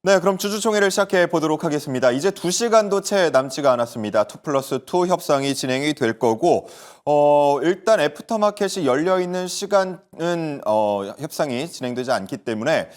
네, 그럼 주주총회를 시작해 보도록 하겠습니다. 이제 2시간도 채 남지가 않았습니다. 2+2 협상이 진행이 될 거고, 일단 애프터마켓이 열려있는 시간은 협상이 진행되지 않기 때문에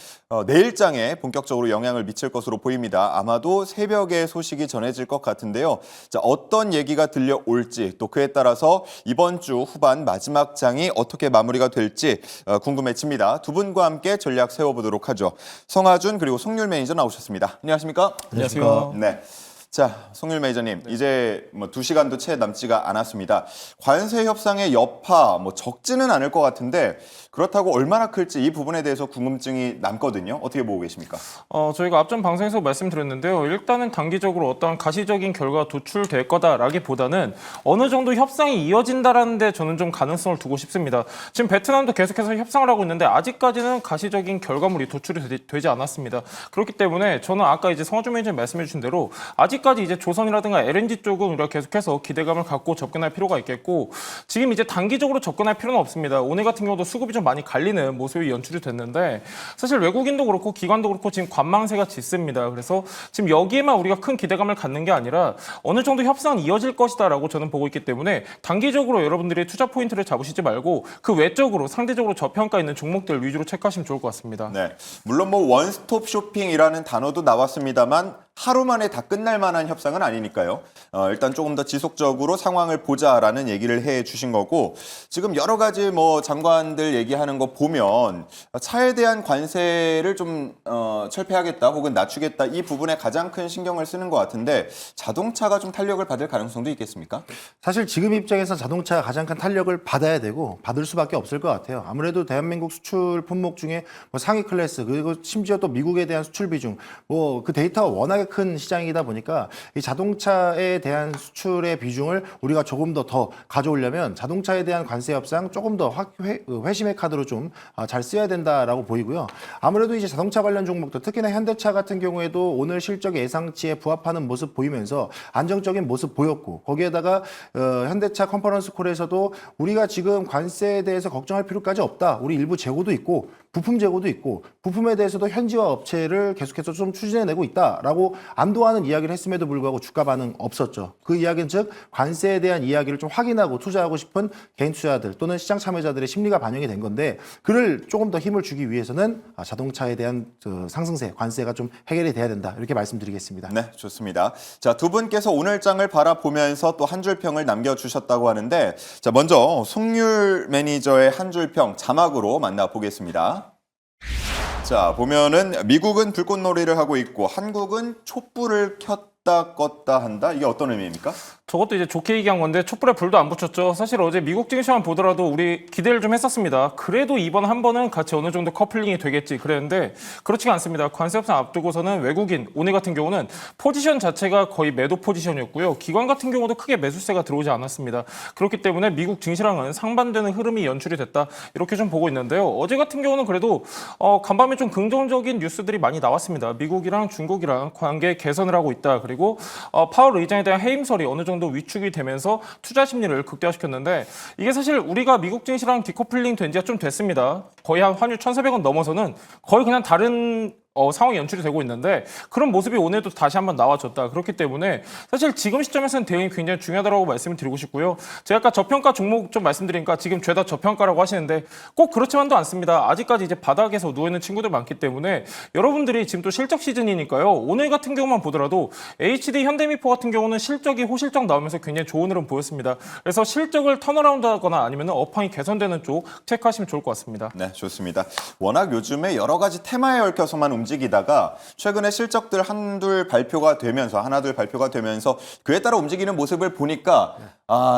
내일장에 본격적으로 영향을 미칠 것으로 보입니다. 아마도 새벽에 소식이 전해질 것 같은데요. 자, 어떤 얘기가 들려올지 또 그에 따라서 이번 주 후반 마지막 장이 어떻게 마무리가 될지 궁금해집니다. 두 분과 함께 전략 세워보도록 하죠. 성하준 그리고 송률 매니저 나오셨습니다. 안녕하십니까? 안녕하세요. 네. 자, 송률 매니저님, 이제 2시간도 채 남지가 않았습니다. 관세 협상의 여파 적지는 않을 것 같은데 그렇다고 얼마나 클지 이 부분에 대해서 궁금증이 남거든요. 어떻게 보고 계십니까? 저희가 앞전 방송에서 말씀드렸는데요. 일단은 단기적으로 어떤 가시적인 결과가 도출될 거다라기보다는 어느 정도 협상이 이어진다라는 데 저는 좀 가능성을 두고 싶습니다. 지금 베트남도 계속해서 협상을 하고 있는데 아직까지는 가시적인 결과물이 도출이 되지 않았습니다. 그렇기 때문에 저는 아까 이제 성하준 매니저님 말씀해 주신 대로 아직까지 이제 조선이라든가 LNG 쪽은 우리가 계속해서 기대감을 갖고 접근할 필요가 있겠고 지금 이제 단기적으로 접근할 필요는 없습니다. 오늘 같은 경우도 수급이 좀 많이 갈리는 모습이 연출이 됐는데 사실 외국인도 그렇고 기관도 그렇고 지금 관망세가 짙습니다. 그래서 지금 여기에만 우리가 큰 기대감을 갖는 게 아니라 어느 정도 협상은 이어질 것이다라고 저는 보고 있기 때문에 단기적으로 여러분들이 투자 포인트를 잡으시지 말고 그 외적으로 상대적으로 저평가 있는 종목들 위주로 체크하시면 좋을 것 같습니다. 네, 물론 원스톱 쇼핑이라는 단어도 나왔습니다만 하루 만에 다 끝날 만한 협상은 아니니까요. 일단 조금 더 지속적으로 상황을 보자라는 얘기를 해 주신 거고 지금 여러 가지 장관들 얘기하는 거 보면 차에 대한 관세를 좀 철폐하겠다 혹은 낮추겠다 이 부분에 가장 큰 신경을 쓰는 것 같은데 자동차가 좀 탄력을 받을 가능성도 있겠습니까? 사실 지금 입장에서 자동차가 가장 큰 탄력을 받아야 되고 받을 수밖에 없을 것 같아요. 아무래도 대한민국 수출 품목 중에 상위 클래스 그리고 심지어 또 미국에 대한 수출 비중 그 데이터가 워낙에 큰 시장이다 보니까 이 자동차에 대한 수출의 비중을 우리가 조금 더 가져오려면 자동차에 대한 관세 협상 조금 더 회심의 카드로 좀 잘 쓰여야 된다라고 보이고요. 아무래도 이제 자동차 관련 종목도 특히나 현대차 같은 경우에도 오늘 실적 예상치에 부합하는 모습 보이면서 안정적인 모습 보였고 거기에다가 현대차 컨퍼런스 콜에서도 우리가 지금 관세에 대해서 걱정할 필요까지 없다. 우리 일부 재고도 있고 부품 재고도 있고 부품에 대해서도 현지화 업체를 계속해서 좀 추진해내고 있다라고 안도하는 이야기를 했음에도 불구하고 주가 반응 없었죠. 그 이야기는 즉 관세에 대한 이야기를 좀 확인하고 투자하고 싶은 개인 투자자들 또는 시장 참여자들의 심리가 반영이 된 건데 그를 조금 더 힘을 주기 위해서는 자동차에 대한 상승세, 관세가 좀 해결이 돼야 된다. 이렇게 말씀드리겠습니다. 네, 좋습니다. 자, 두 분께서 오늘 장을 바라보면서 또 한 줄 평을 남겨주셨다고 하는데 자, 먼저 송률 매니저의 한 줄 평 자막으로 만나보겠습니다. 자, 보면은 미국은 불꽃놀이를 하고 있고 한국은 촛불을 켰다 껐다 한다. 이게 어떤 의미입니까? 저것도 이제 좋게 얘기한 건데 촛불에 불도 안 붙였죠. 사실 어제 미국 증시만 보더라도 우리 기대를 좀 했었습니다. 그래도 이번 한 번은 같이 어느 정도 커플링이 되겠지 그랬는데 그렇지가 않습니다. 관세 협상 앞두고서는 외국인, 오늘 같은 경우는 포지션 자체가 거의 매도 포지션이었고요. 기관 같은 경우도 크게 매수세가 들어오지 않았습니다. 그렇기 때문에 미국 증시랑은 상반되는 흐름이 연출이 됐다. 이렇게 좀 보고 있는데요. 어제 같은 경우는 그래도 간밤에 좀 긍정적인 뉴스들이 많이 나왔습니다. 미국이랑 중국이랑 관계 개선을 하고 있다. 그리고 파월 의장에 대한 해임설이 어느 정도 위축이 되면서 투자 심리를 극대화시켰는데 이게 사실 우리가 미국 증시랑 디커플링 된 지가 좀 됐습니다. 거의 한 환율 1,400원 넘어서는 거의 그냥 다른 상황이 연출이 되고 있는데 그런 모습이 오늘도 다시 한번 나와줬다. 그렇기 때문에 사실 지금 시점에서는 대응이 굉장히 중요하다고 말씀을 드리고 싶고요. 제가 아까 저평가 종목 좀 말씀드리니까 지금 죄다 저평가라고 하시는데 꼭 그렇지만도 않습니다. 아직까지 이제 바닥에서 누워있는 친구들 많기 때문에 여러분들이 지금 또 실적 시즌이니까요. 오늘 같은 경우만 보더라도 HD 현대미포 같은 경우는 실적이 호실적 나오면서 굉장히 좋은 흐름 보였습니다. 그래서 실적을 턴어라운드 하거나 아니면 업황이 개선되는 쪽 체크하시면 좋을 것 같습니다. 네, 좋습니다. 워낙 요즘에 여러 가지 테마에 얽혀서만 움직이다가 최근에 실적들 하나둘 발표가 되면서 그에 따라 움직이는 모습을 보니까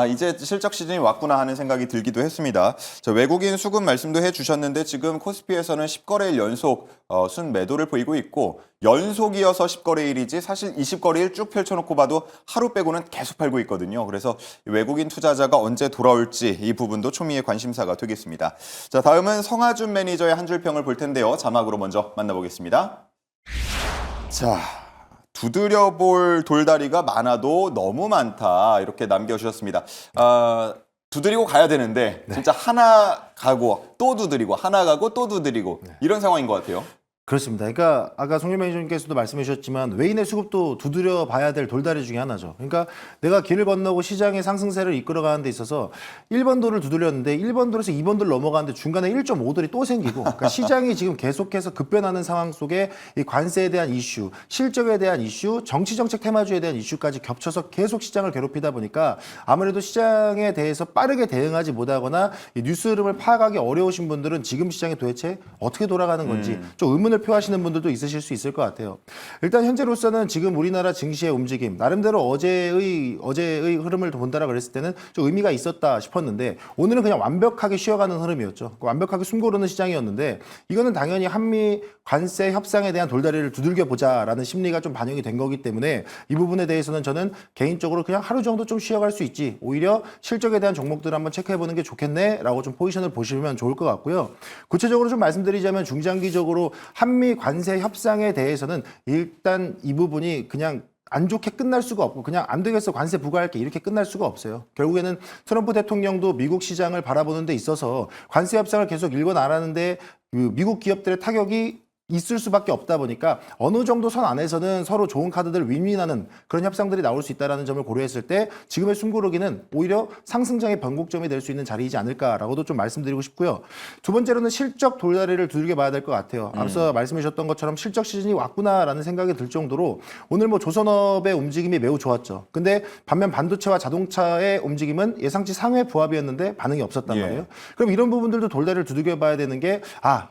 이제 실적 시즌이 왔구나 하는 생각이 들기도 했습니다. 자, 외국인 수급 말씀도 해주셨는데 지금 코스피에서는 10거래일 연속 순 매도를 보이고 있고 연속이어서 10거래일이지 사실 20거래일 쭉 펼쳐놓고 봐도 하루 빼고는 계속 팔고 있거든요. 그래서 외국인 투자자가 언제 돌아올지 이 부분도 초미의 관심사가 되겠습니다. 자, 다음은 성하준 매니저의 한 줄 평을 볼 텐데요. 자막으로 먼저 만나보겠습니다. 자, 두드려볼 돌다리가 많아도 너무 많다 이렇게 남겨주셨습니다. 두드리고 가야 되는데 진짜 하나 가고 또 두드리고 하나 가고 또 두드리고 이런 상황인 것 같아요. 그렇습니다. 그러니까 아까 송일명 의원님께서도 말씀해 주셨지만 외인의 수급도 두드려 봐야 될 돌다리 중에 하나죠. 그러니까 내가 길을 건너고 시장의 상승세를 이끌어가는 데 있어서 1번 돌을 두드렸는데 1번 돌에서 2번 돌 넘어가는데 중간에 1.5돌이 또 생기고 그러니까 시장이 지금 계속해서 급변하는 상황 속에 이 관세에 대한 이슈, 실적에 대한 이슈, 정치정책 테마주에 대한 이슈까지 겹쳐서 계속 시장을 괴롭히다 보니까 아무래도 시장에 대해서 빠르게 대응하지 못하거나 이 뉴스 흐름을 파악하기 어려우신 분들은 지금 시장이 도대체 어떻게 돌아가는 건지 좀 의문을 표하시는 분들도 있으실 수 있을 것 같아요. 일단 현재로서는 지금 우리나라 증시의 움직임 나름대로 어제의 흐름을 본다라 그랬을 때는 좀 의미가 있었다 싶었는데 오늘은 그냥 완벽하게 쉬어가는 흐름이었죠. 완벽하게 숨고르는 시장이었는데 이거는 당연히 한미 관세 협상에 대한 돌다리를 두들겨 보자라는 심리가 좀 반영이 된 거기 때문에 이 부분에 대해서는 저는 개인적으로 그냥 하루 정도 좀 쉬어갈 수 있지 오히려 실적에 대한 종목들을 한번 체크해보는 게 좋겠네라고 좀 포지션을 보시면 좋을 것 같고요. 구체적으로 좀 말씀드리자면 중장기적으로 한미 관세 협상에 대해서는 일단 이 부분이 그냥 안 좋게 끝날 수가 없고 그냥 안 되겠어 관세 부과할게 이렇게 끝날 수가 없어요. 결국에는 트럼프 대통령도 미국 시장을 바라보는 데 있어서 관세 협상을 계속 일궈 나가는데 미국 기업들의 타격이 있을 수밖에 없다 보니까 어느 정도 선 안에서는 서로 좋은 카드들을 윈윈하는 그런 협상들이 나올 수 있다는 점을 고려했을 때 지금의 숨고르기는 오히려 상승장의 변곡점이 될 수 있는 자리이지 않을까라고도 좀 말씀드리고 싶고요. 두 번째로는 실적 돌다리를 두들겨 봐야 될 것 같아요. 앞서 말씀해 주셨던 것처럼 실적 시즌이 왔구나라는 생각이 들 정도로 오늘 뭐 조선업의 움직임이 매우 좋았죠. 근데 반면 반도체와 자동차의 움직임은 예상치 상회 부합이었는데 반응이 없었단 말이에요. 그럼 이런 부분들도 돌다리를 두들겨 봐야 되는 게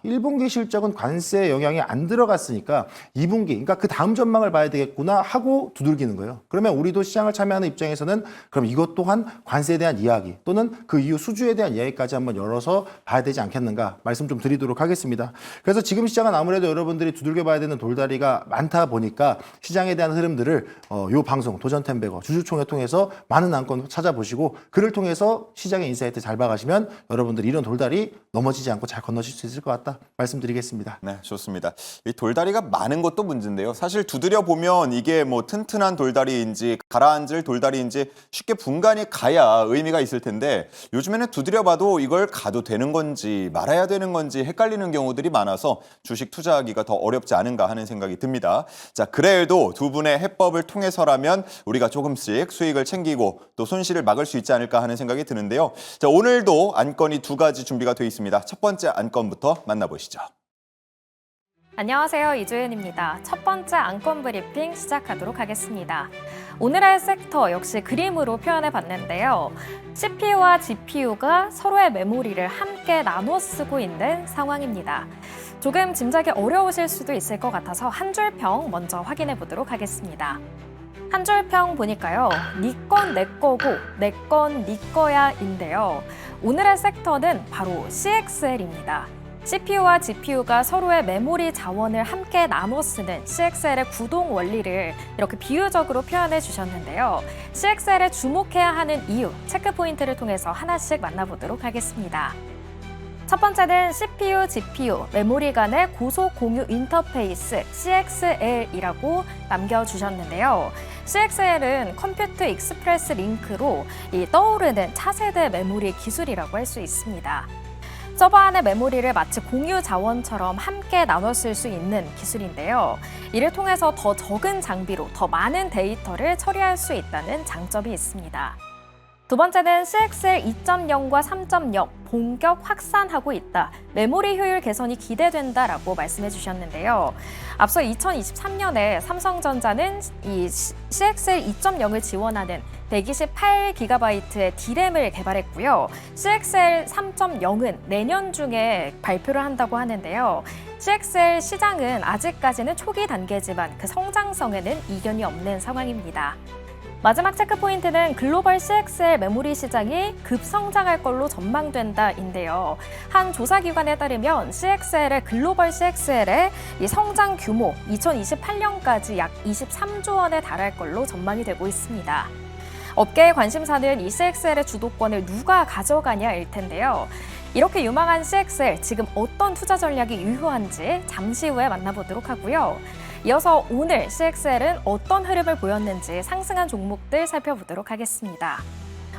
1분기 실적은 관세 영향이 안 들어갔으니까 2분기, 그러니까 그 다음 전망을 봐야 되겠구나 하고 두들기는 거예요. 그러면 우리도 시장을 참여하는 입장에서는 그럼 이것 또한 관세에 대한 이야기 또는 그 이후 수주에 대한 이야기까지 한번 열어서 봐야 되지 않겠는가 말씀 좀 드리도록 하겠습니다. 그래서 지금 시장은 아무래도 여러분들이 두들겨 봐야 되는 돌다리가 많다 보니까 시장에 대한 흐름들을 요 방송 도전템베거 주주총회 통해서 많은 안건 찾아보시고 그를 통해서 시장의 인사이트 잘 봐가시면 여러분들이 이런 돌다리 넘어지지 않고 잘 건너실 수 있을 것 같다 말씀드리겠습니다. 네, 좋습니다. 이 돌다리가 많은 것도 문제인데요. 사실 두드려 보면 이게 뭐 튼튼한 돌다리인지 가라앉을 돌다리인지 쉽게 분간이 가야 의미가 있을 텐데 요즘에는 두드려 봐도 이걸 가도 되는 건지 말아야 되는 건지 헷갈리는 경우들이 많아서 주식 투자하기가 더 어렵지 않은가 하는 생각이 듭니다. 자, 그래도 두 분의 해법을 통해서라면 우리가 조금씩 수익을 챙기고 또 손실을 막을 수 있지 않을까 하는 생각이 드는데요. 자, 오늘도 안건이 두 가지 준비가 되어 있습니다. 첫 번째 안건부터 만나보시죠. 안녕하세요. 이주연입니다. 첫 번째 안건 브리핑 시작하도록 하겠습니다. 오늘의 섹터 역시 그림으로 표현해 봤는데요. CPU와 GPU가 서로의 메모리를 함께 나눠 쓰고 있는 상황입니다. 조금 짐작이 어려우실 수도 있을 것 같아서 한 줄평 먼저 확인해 보도록 하겠습니다. 한 줄평 보니까요. 네 건 내 거고 내 건 네 거야 인데요. 오늘의 섹터는 바로 CXL입니다. CPU와 GPU가 서로의 메모리 자원을 함께 나눠 쓰는 CXL의 구동 원리를 이렇게 비유적으로 표현해 주셨는데요. CXL에 주목해야 하는 이유, 체크 포인트를 통해서 하나씩 만나보도록 하겠습니다. 첫 번째는 CPU, GPU, 메모리 간의 고속 공유 인터페이스 CXL이라고 남겨주셨는데요. CXL은 컴퓨터 익스프레스 링크로 떠오르는 차세대 메모리 기술이라고 할 수 있습니다. 서버 안의 메모리를 마치 공유 자원처럼 함께 나눠 쓸 수 있는 기술인데요. 이를 통해서 더 적은 장비로 더 많은 데이터를 처리할 수 있다는 장점이 있습니다. 두 번째는 CXL 2.0과 3.0 본격 확산하고 있다. 메모리 효율 개선이 기대된다라고 말씀해 주셨는데요. 앞서 2023년에 삼성전자는 이 CXL 2.0을 지원하는 128GB의 D램을 개발했고요. CXL 3.0은 내년 중에 발표를 한다고 하는데요. CXL 시장은 아직까지는 초기 단계지만 그 성장성에는 이견이 없는 상황입니다. 마지막 체크 포인트는 글로벌 CXL 메모리 시장이 급성장할 걸로 전망된다인데요. 한 조사기관에 따르면 글로벌 CXL의 이 성장 규모 2028년까지 약 23조 원에 달할 걸로 전망이 되고 있습니다. 업계의 관심사는 이 CXL의 주도권을 누가 가져가냐일 텐데요. 이렇게 유망한 CXL, 지금 어떤 투자 전략이 유효한지 잠시 후에 만나보도록 하고요. 이어서 오늘 CXL은 어떤 흐름을 보였는지 상승한 종목들 살펴보도록 하겠습니다.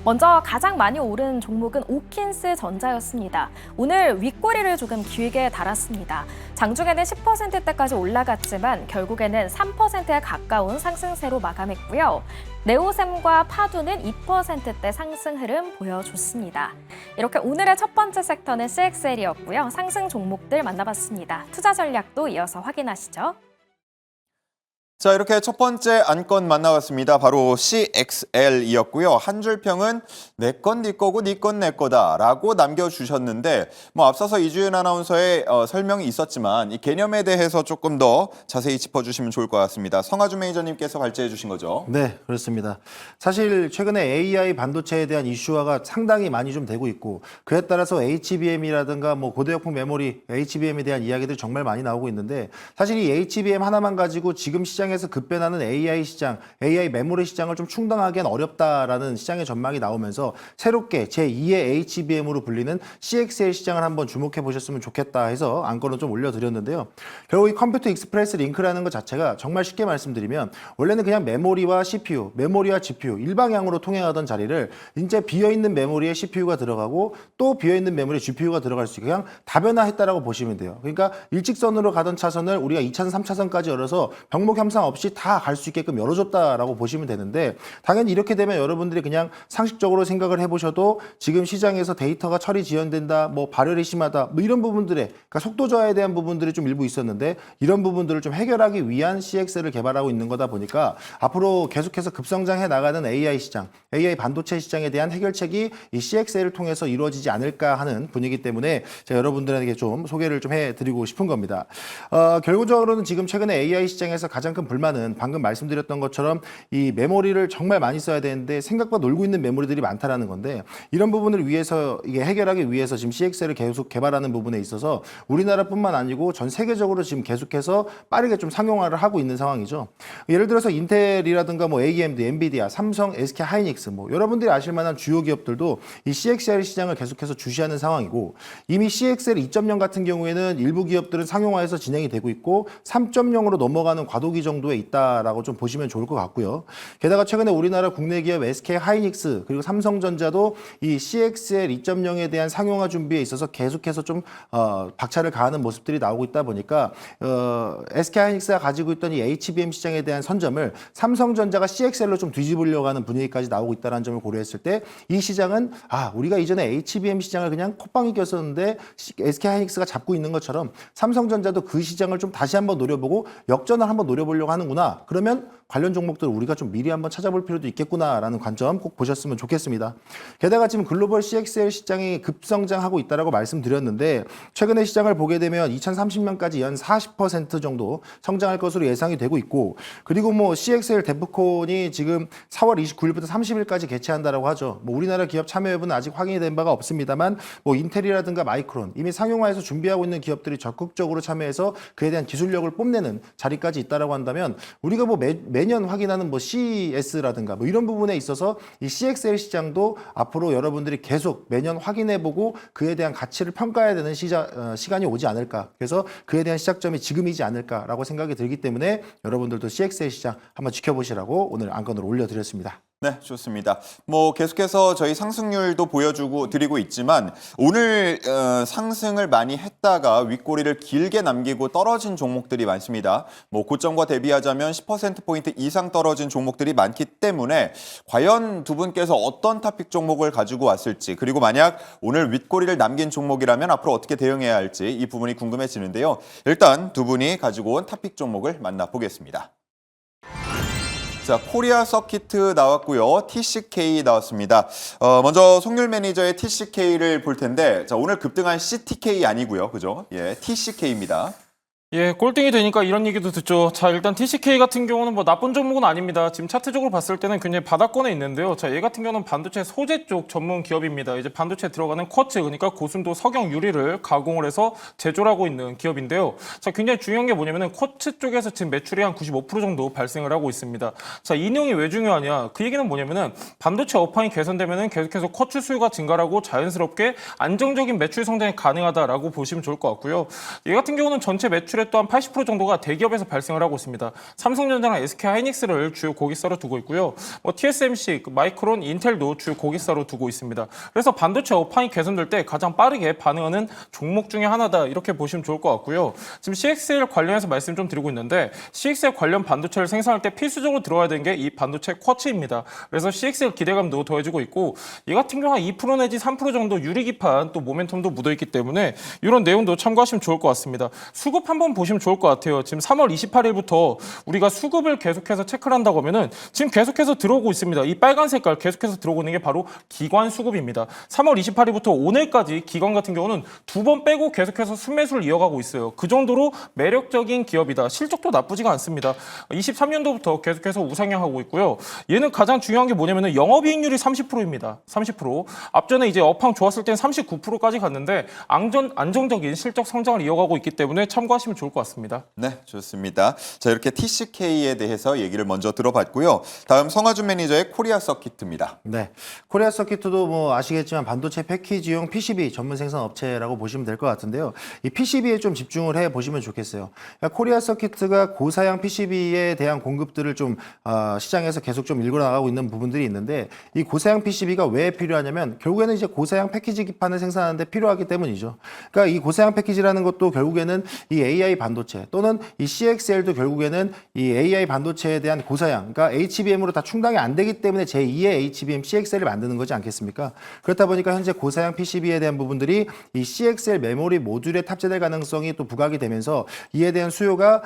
먼저 가장 많이 오른 종목은 오킨스 전자였습니다. 오늘 윗꼬리를 조금 길게 달았습니다. 장중에는 10%대까지 올라갔지만 결국에는 3%에 가까운 상승세로 마감했고요. 네오셈과 파두는 2%대 상승 흐름 보여줬습니다. 이렇게 오늘의 첫 번째 섹터는 CXL이었고요. 상승 종목들 만나봤습니다. 투자 전략도 이어서 확인하시죠. 자, 이렇게 첫 번째 안건 만나봤습니다. 바로 CXL이었고요. 한 줄 평은 내 건 네 거고 네 건 내 거다라고 남겨주셨는데 앞서서 이주연 아나운서의 설명이 있었지만 이 개념에 대해서 조금 더 자세히 짚어주시면 좋을 것 같습니다. 성하준 매니저님께서 발제해 주신 거죠. 네, 그렇습니다. 사실 최근에 AI 반도체에 대한 이슈화가 상당히 많이 좀 되고 있고 그에 따라서 HBM이라든가 고대역풍 메모리, HBM에 대한 이야기들이 정말 많이 나오고 있는데 사실 이 HBM 하나만 가지고 지금 시장에서 급변하는 AI 시장, AI 메모리 시장을 좀 충당하기엔 어렵다라는 시장의 전망이 나오면서 새롭게 제2의 HBM으로 불리는 CXL 시장을 한번 주목해 보셨으면 좋겠다 해서 안건을 좀 올려드렸는데요. 결국 이 컴퓨터 익스프레스 링크라는 것 자체가 정말 쉽게 말씀드리면 원래는 그냥 메모리와 CPU, 메모리와 GPU 일방향으로 통행하던 자리를 이제 비어있는 메모리에 CPU가 들어가고 또 비어있는 메모리에 GPU가 들어갈 수 있게 그냥 다변화했다라고 보시면 돼요. 그러니까 일직선으로 가던 차선을 우리가 2차선, 3차선까지 열어서 병목 협상 없이 다 갈 수 있게끔 열어줬다라고 보시면 되는데 당연히 이렇게 되면 여러분들이 그냥 상식적으로 생각을 해보셔도 지금 시장에서 데이터가 처리 지연된다, 발열이 심하다, 이런 부분들에 그러니까 속도 저하에 대한 부분들이 좀 일부 있었는데 이런 부분들을 좀 해결하기 위한 CXL을 개발하고 있는 거다 보니까 앞으로 계속해서 급성장해 나가는 AI 시장, AI 반도체 시장에 대한 해결책이 이 CXL을 통해서 이루어지지 않을까 하는 분위기 때문에 제가 여러분들에게 좀 소개를 좀 해드리고 싶은 겁니다. 결국적으로는 지금 최근에 AI 시장에서 가장 큰 불만은 방금 말씀드렸던 것처럼 이 메모리를 정말 많이 써야 되는데 생각보다 놀고 있는 메모리들이 많다라는 건데 이런 부분을 위해서 이게 해결하기 위해서 지금 CXL을 계속 개발하는 부분에 있어서 우리나라뿐만 아니고 전 세계적으로 지금 계속해서 빠르게 좀 상용화를 하고 있는 상황이죠. 예를 들어서 인텔이라든가 AMD, 엔비디아, 삼성, SK 하이닉스 여러분들이 아실 만한 주요 기업들도 이 CXL 시장을 계속해서 주시하는 상황이고 이미 CXL 2.0 같은 경우에는 일부 기업들은 상용화해서 진행이 되고 있고 3.0으로 넘어가는 과도기 정도에 있다라고 좀 보시면 좋을 것 같고요. 게다가 최근에 우리나라 국내 기업 SK 하이닉스 그리고 삼성전자도 이 CXL 2.0에 대한 상용화 준비에 있어서 계속해서 좀 박차를 가하는 모습들이 나오고 있다 보니까 SK 하이닉스가 가지고 있던 이 HBM 시장에 대한 선점을 삼성전자가 CXL로 좀 뒤집으려고 하는 분위기까지 나오고 있다는 점을 고려했을 때 이 시장은 우리가 이전에 HBM 시장을 그냥 콧방이 꼈었는데 SK 하이닉스가 잡고 있는 것처럼 삼성전자도 그 시장을 좀 다시 한번 노려보고 역전을 한번 노려보려고 하는구나. 그러면 관련 종목들을 우리가 좀 미리 한번 찾아볼 필요도 있겠구나라는 관점 꼭 보셨으면 좋겠습니다. 게다가 지금 글로벌 CXL 시장이 급성장하고 있다라고 말씀드렸는데 최근에 시장을 보게 되면 2030년까지 연 40% 정도 성장할 것으로 예상이 되고 있고 그리고 CXL 데프콘이 지금 4월 29일부터 30일까지 개최한다라고 하죠. 우리나라 기업 참여 여부는 아직 확인이 된 바가 없습니다만 인텔이라든가 마이크론 이미 상용화해서 준비하고 있는 기업들이 적극적으로 참여해서 그에 대한 기술력을 뽐내는 자리까지 있다라고 한다면 우리가 매년 확인하는 CES라든가 이런 부분에 있어서 이 CXL 시장도 앞으로 여러분들이 계속 매년 확인해보고 그에 대한 가치를 평가해야 되는 시간이 오지 않을까. 그래서 그에 대한 시작점이 지금이지 않을까라고 생각이 들기 때문에 여러분들도 CXL 시장 한번 지켜보시라고 오늘 안건으로 올려드렸습니다. 네, 좋습니다. 계속해서 저희 상승률도 드리고 있지만 오늘 상승을 많이 했다가 윗꼬리를 길게 남기고 떨어진 종목들이 많습니다. 고점과 대비하자면 10%포인트 이상 떨어진 종목들이 많기 때문에 과연 두 분께서 어떤 탑픽 종목을 가지고 왔을지 그리고 만약 오늘 윗꼬리를 남긴 종목이라면 앞으로 어떻게 대응해야 할지 이 부분이 궁금해지는데요. 일단 두 분이 가지고 온 탑픽 종목을 만나보겠습니다. 자, 코리아 서키트 나왔고요. TCK 나왔습니다. 먼저 송률 매니저의 TCK를 볼 텐데, 자, 오늘 급등한 CTK 아니고요. 그죠? 예, TCK입니다. 예, 꼴등이 되니까 이런 얘기도 듣죠. 자, 일단 TCK 같은 경우는 나쁜 종목은 아닙니다. 지금 차트적으로 봤을 때는 굉장히 바닥권에 있는데요. 자, 얘 같은 경우는 반도체 소재 쪽 전문 기업입니다. 이제 반도체에 들어가는 쿼츠, 그러니까 고순도 석영 유리를 가공을 해서 제조를 하고 있는 기업인데요. 자, 굉장히 중요한 게 뭐냐면은 쿼츠 쪽에서 지금 매출이 한 95% 정도 발생을 하고 있습니다. 자, 이 내용이 왜 중요하냐? 그 얘기는 뭐냐면은 반도체 업황이 개선되면은 계속해서 쿼츠 수요가 증가하고 자연스럽게 안정적인 매출 성장이 가능하다라고 보시면 좋을 것 같고요. 얘 같은 경우는 전체 매출 매출의 또한 80% 정도가 대기업에서 발생을 하고 있습니다. 삼성전자랑 SK하이닉스를 주요 고객사로 두고 있고요. TSMC, 마이크론, 인텔도 주요 고객사로 두고 있습니다. 그래서 반도체 업황이 개선될 때 가장 빠르게 반응하는 종목 중에 하나다 이렇게 보시면 좋을 것 같고요. 지금 CXL 관련해서 말씀 좀 드리고 있는데 CXL 관련 반도체를 생산할 때 필수적으로 들어가야 되는 게 이 반도체 쿼츠입니다. 그래서 CXL 기대감도 더해지고 있고 이 같은 경우 한 2% 내지 3% 정도 유리기판 또 모멘텀도 묻어있기 때문에 이런 내용도 참고하시면 좋을 것 같습니다. 수급 한번 보시면 좋을 것 같아요. 지금 3월 28일부터 우리가 수급을 계속해서 체크를 한다고 하면은 지금 계속해서 들어오고 있습니다. 이 빨간 색깔 계속해서 들어오고 있는 게 바로 기관 수급입니다. 3월 28일부터 오늘까지 기관 같은 경우는 2번 빼고 계속해서 순매수를 이어가고 있어요. 그 정도로 매력적인 기업이다. 실적도 나쁘지가 않습니다. 23년도부터 계속해서 우상향하고 있고요. 얘는 가장 중요한 게 뭐냐면은 영업이익률이 30%입니다. 30%. 앞전에 이제 업황 좋았을 땐 39%까지 갔는데 안정적인 실적 성장을 이어가고 있기 때문에 참고하시면 좋을 것 같습니다. 네, 좋습니다. 자, 이렇게 TCK에 대해서 얘기를 먼저 들어봤고요. 다음 성하준 매니저의 코리아 서킷입니다. 네, 코리아 서킷도 뭐 아시겠지만 반도체 패키지용 PCB 전문 생산 업체라고 보시면 될 것 같은데요. 이 PCB에 좀 집중을 해 보시면 좋겠어요. 그러니까 코리아 서킷가 고사양 PCB에 대한 공급들을 좀 시장에서 계속 좀 일궈 나가고 있는 부분들이 있는데 이 고사양 PCB가 왜 필요하냐면 결국에는 이제 고사양 패키지 기판을 생산하는데 필요하기 때문이죠. 그러니까 이 고사양 패키지라는 것도 결국에는 이 AI 반도체 또는 이 CXL도 결국에는 이 AI 반도체에 대한 고사양, 그러니까 HBM으로 다 충당이 안 되기 때문에 제2의 HBM CXL을 만드는 거지 않겠습니까? 그렇다 보니까 현재 고사양 PCB에 대한 부분들이 이 CXL 메모리 모듈에 탑재될 가능성이 또 부각이 되면서 이에 대한 수요가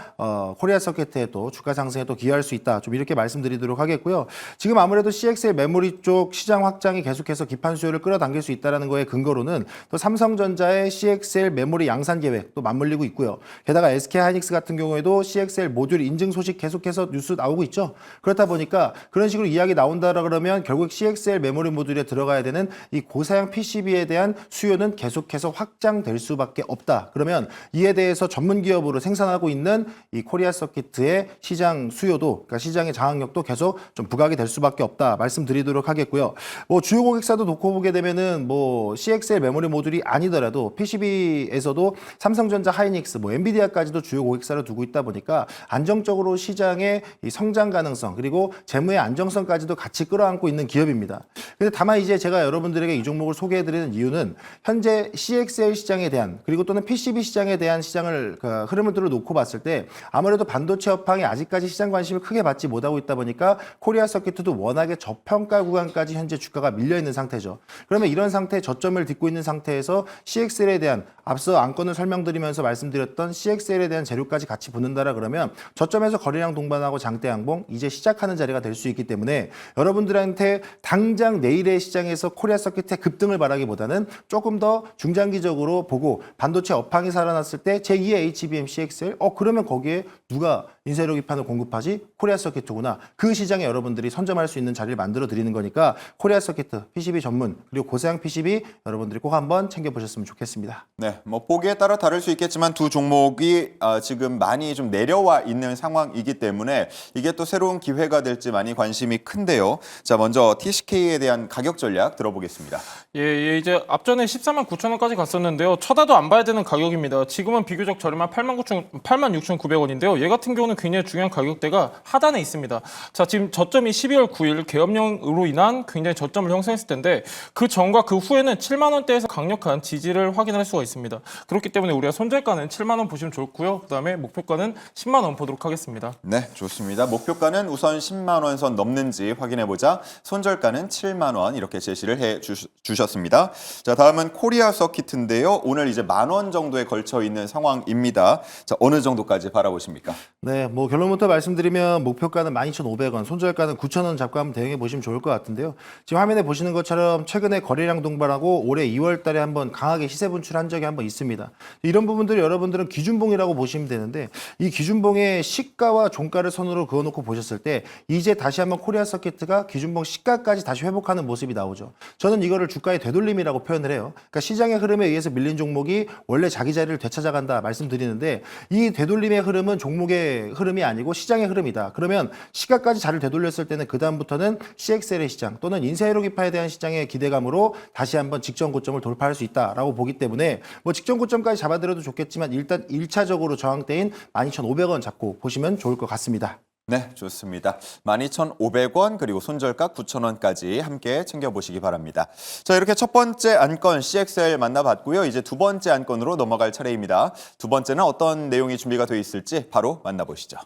코리아 서킷에 또 주가 상승에 또 기여할 수 있다. 좀 이렇게 말씀드리도록 하겠고요. 지금 아무래도 CXL 메모리 쪽 시장 확장이 계속해서 기판 수요를 끌어당길 수 있다는 거에 근거로는 또 삼성전자의 CXL 메모리 양산 계획 또 맞물리고 있고요. 게다가 SK하이닉스 같은 경우에도 CXL 모듈 인증 소식 계속해서 뉴스 나오고 있죠. 그렇다 보니까 그런 식으로 이야기 나온다라 그러면 결국 CXL 메모리 모듈에 들어가야 되는 이 고사양 PCB에 대한 수요는 계속해서 확장될 수밖에 없다. 그러면 이에 대해서 전문 기업으로 생산하고 있는 이 코리아 서킷의 시장 수요도, 그러니까 시장의 장악력도 계속 좀 부각이 될 수밖에 없다. 말씀드리도록 하겠고요. 뭐 주요 고객사도 놓고 보게 되면은 뭐 CXL 메모리 모듈이 아니더라도 PCB에서도 삼성전자, 하이닉스, 뭐 엔비디아까지도 주요 고객사를 두고 있다 보니까 안정적으로 시장의 이 성장 가능성 그리고 재무의 안정성까지도 같이 끌어안고 있는 기업입니다. 근데 다만 이제 제가 여러분들에게 이 종목을 소개해드리는 이유는 현재 CXL 시장에 대한 그리고 또는 PCB 시장에 대한 시장을 흐름을 놓고 봤을 때 아무래도 반도체 업황이 아직까지 시장 관심을 크게 받지 못하고 있다 보니까 코리아 서킷도 워낙에 저평가 구간까지 현재 주가가 밀려 있는 상태죠. 그러면 이런 상태에 저점을 딛고 있는 상태에서 CXL에 대한 앞서 안건을 설명드리면서 말씀드렸던 CXL에 대한 재료까지 같이 붙는다라 그러면 저점에서 거래량 동반하고 장대 양봉 이제 시작하는 자리가 될 수 있기 때문에 여러분들한테 당장 내일의 시장에서 코리아 서킷의 급등을 바라기보다는 조금 더 중장기적으로 보고 반도체 업황이 살아났을 때 제2의 HBM CXL 그러면 거기에 누가 인쇄료 기판을 공급하지? 코리아 서킷구나. 그 시장에 여러분들이 선점할 수 있는 자리를 만들어 드리는 거니까 코리아 서킷 PCB 전문 그리고 고사양 PCB 여러분들이 꼭 한번 챙겨보셨으면 좋겠습니다. 네, 뭐 보기에 따라 다를 수 있겠지만 두 종목이 지금 많이 좀 내려와 있는 상황이기 때문에 이게 또 새로운 기회가 될지 많이 관심이 큰데요. 자, 먼저 TCK에 대한 가격 전략 들어보겠습니다. 예, 이제 앞전에 14만 9천 원까지 갔었는데요. 쳐다도 안 봐야 되는 가격입니다. 지금은 비교적 저렴한 86,900원인데요. 얘 같은 경우는 굉장히 중요한 가격대가 하단에 있습니다. 자, 지금 저점이 12월 9일 계엄령으로 인한 굉장히 저점을 형성했을 텐데 그 전과 그 후에는 7만 원대에서 강력한 지지를 확인할 수가 있습니다. 그렇기 때문에 우리가 손절가는 7만 원 보시면 좋고요. 그다음에 목표가는 10만 원 보도록 하겠습니다. 네, 좋습니다. 목표가는 우선 10만 원 선 넘는지 확인해보자. 손절가는 7만 원 이렇게 제시를 해주셨습니다. 자, 다음은 코리아 서킷인데요. 오늘 이제 10,000원 정도에 걸쳐 있는 상황입니다. 자, 어느 정도까지 바라보십니까? 네, 뭐 결론부터 말씀드리면 목표가는 12,500원, 손절가는 9,000원 잡고 한번 대응해 보시면 좋을 것 같은데요. 지금 화면에 보시는 것처럼 최근에 거래량 동반하고 올해 2월 달에 한번 강하게 시세 분출한 적이 한번 있습니다. 이런 부분들을 여러분들은 기준봉이라고 보시면 되는데 이 기준봉의 시가와 종가를 선으로 그어놓고 보셨을 때 이제 다시 한번 코리아 서킷가 기준봉 시가까지 다시 회복하는 모습이 나오죠. 저는 이거를 주가의 되돌림이라고 표현을 해요. 그러니까 시장의 흐름에 의해서 밀린 종목이 원래 자기 자리를 되찾아간다 말씀드리는데 이 되돌림의 흐름은 종목의 흐름이 아니고 시장의 흐름이다. 그러면 시가까지 자리를 되돌렸을 때는 그 다음부터는 CXL의 시장 또는 인쇄회로 기파에 대한 시장의 기대감으로 다시 한번 직전 고점을 돌파할 수 있다라고 보기 때문에 뭐 직전 고점까지 잡아들여도 좋겠지만 일단 1차적으로 저항대인 12,500원 잡고 보시면 좋을 것 같습니다. 네, 좋습니다. 12,500원 그리고 손절가 9,000원까지 함께 챙겨보시기 바랍니다. 자, 이렇게 첫 번째 안건 CXL 만나봤고요. 이제 두 번째 안건으로 넘어갈 차례입니다. 두 번째는 어떤 내용이 준비가 돼 있을지 바로 만나보시죠.